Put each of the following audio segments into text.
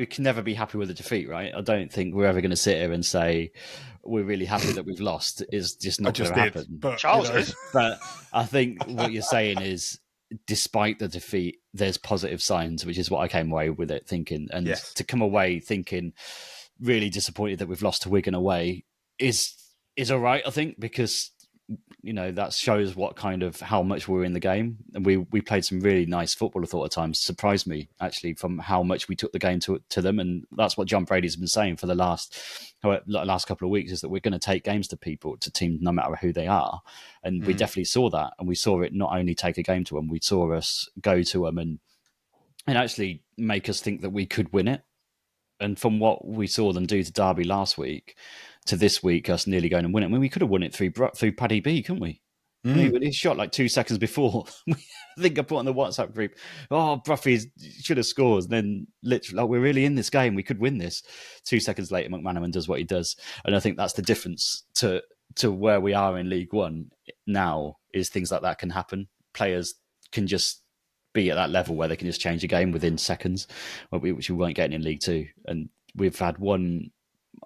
we can never be happy with a defeat, right? I don't think we're ever going to sit here and say we're really happy that we've lost. It's just not going to happen. But Charles is. But I think what you're saying is, despite the defeat, there's positive signs, which is what I came away with it thinking. And yes. to come away thinking really disappointed that we've lost to Wigan away is all right, I think, because that shows what kind of how much we're in the game, and we played some really nice football. I thought at times surprised me actually from how much we took the game to them, and that's what John Brady's been saying for the last couple of weeks, is that we're going to take games to teams no matter who they are, and we definitely saw that, and we saw it not only take a game to them, we saw us go to them and actually make us think that we could win it. And from what we saw them do to Derby last week to this week, us nearly going and winning. I mean, we could have won it through Paddy B, couldn't we? I mean, he shot like 2 seconds before. I think I put on the WhatsApp group, Bruffy should have scored. And then literally, we're really in this game. We could win this. 2 seconds later, McManaman does what he does. And I think that's the difference to where we are in League One now, is things like that can happen. Players can just be at that level where they can just change a game within seconds, which we weren't getting in League Two. And we've had one,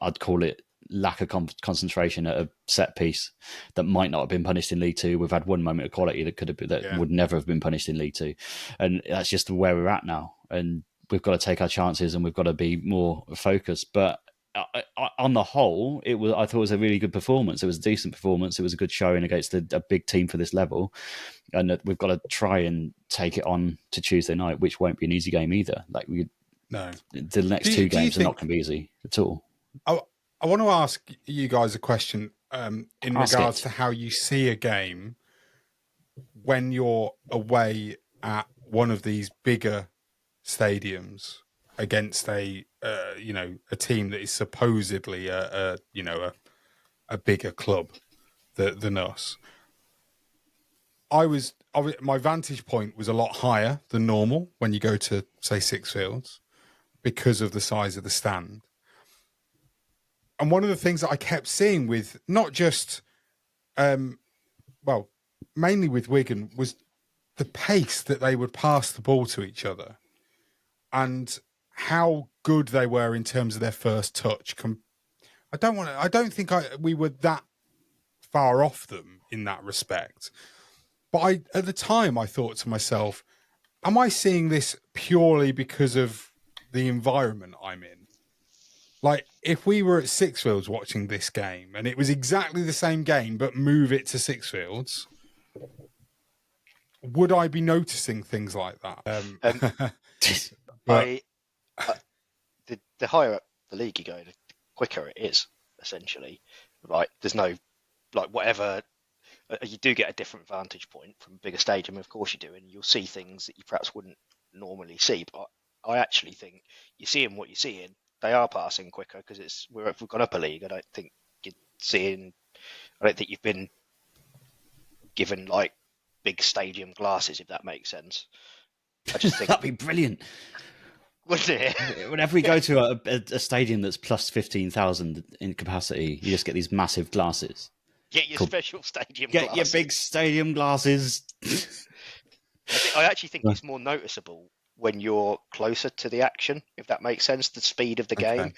I'd call it lack of concentration at a set piece that might not have been punished in League Two. We've had one moment of quality that could have been, would never have been punished in League Two. And that's just where we're at now. And we've got to take our chances and we've got to be more focused. But on the whole, I thought it was a really good performance. It was a decent performance. It was a good showing against a big team for this level, and we've got to try and take it on to Tuesday night, which won't be an easy game either. The next two games are not going to be easy at all. I want to ask you guys a question in regards to how you see a game when you're away at one of these bigger stadiums against a team that is supposedly a bigger club than us. My vantage point was a lot higher than normal when you go to, say, Sixfields, because of the size of the stand. And one of the things that I kept seeing with not just, mainly with Wigan, was the pace that they would pass the ball to each other, and how good they were in terms of their first touch. I don't think we were that far off them in that respect. But at the time, I thought to myself, am I seeing this purely because of the environment I'm in? Like, if we were at Sixfields watching this game and it was exactly the same game, but move it to Sixfields, would I be noticing things like that? The higher up the league you go, the quicker it is, essentially. Right? There's no, whatever, you do get a different vantage point from a bigger stadium, of course you do, and you'll see things that you perhaps wouldn't normally see. But I actually think you're seeing what you're seeing. They are passing quicker because we've gone up a league. I don't think you've been given big stadium glasses, if that makes sense. I just think that'd be brilliant. Wouldn't it? Whenever we go to a stadium that's plus 15,000 in capacity, you just get these massive glasses. Get your special stadium glasses. Get your big stadium glasses. I actually think it's more noticeable when you're closer to the action, if that makes sense, the speed of the game,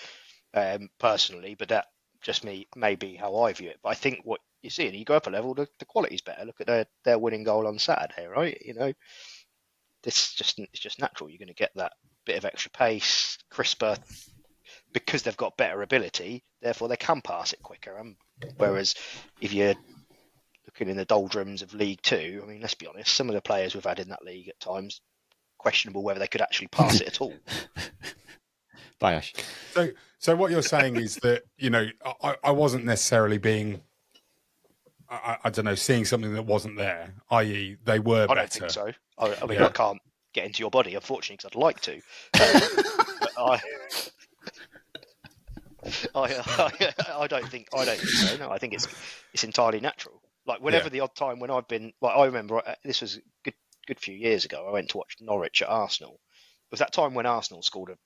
personally. But that just may be how I view it. But I think what you see, and you go up a level, the quality's better. Look at their winning goal on Saturday, right? It's just natural. You're going to get that bit of extra pace, crisper, because they've got better ability. Therefore, they can pass it quicker. Whereas if you're looking in the doldrums of League Two, I mean, let's be honest, some of the players we've had in that league at times, questionable whether they could actually pass it at all. Bayash. So what you're saying is that, I wasn't necessarily being, I don't know, seeing something that wasn't there, i.e. they were better. I don't think so. I mean, I can't get into your body, unfortunately, because I'd like to. I don't think so. No, I think it's entirely natural. Whenever the odd time when I've been, I remember this was a good few years ago. I went to watch Norwich at Arsenal. It was that time when Arsenal scored a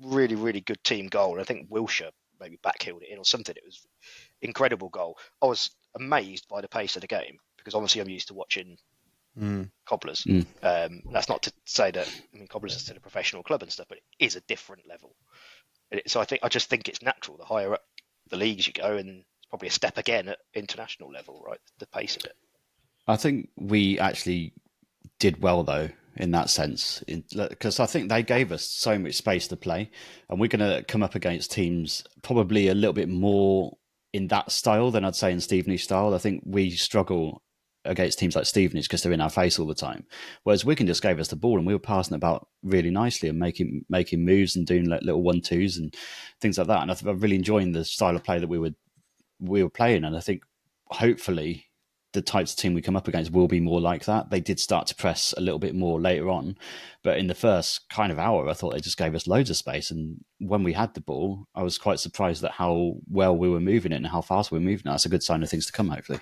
really, really good team goal. I think Wilshere maybe backheeled it in or something. It was an incredible goal. I was amazed by the pace of the game because obviously I'm used to watching Cobblers. Mm. That's not to say that, I mean, Cobblers is still a professional club and stuff, but it is a different level. So I just think it's natural. The higher up the leagues you go, and it's probably a step again at international level, right? The pace of it. I think we actually did well though in that sense, because I think they gave us so much space to play, and we're going to come up against teams probably a little bit more in that style than I'd say in Stevenage style. I think we struggle against teams like Stevenage because they're in our face all the time, whereas Wigan just gave us the ball and we were passing it about really nicely and making moves and doing like little 1-2s and things like that. And I'm really enjoying the style of play that we were playing, and I think hopefully the types of team we come up against will be more like that. They did start to press a little bit more later on, but in the first kind of hour, I thought they just gave us loads of space. And when we had the ball, I was quite surprised at how well we were moving it and how fast we were moving it. That's a good sign of things to come, hopefully.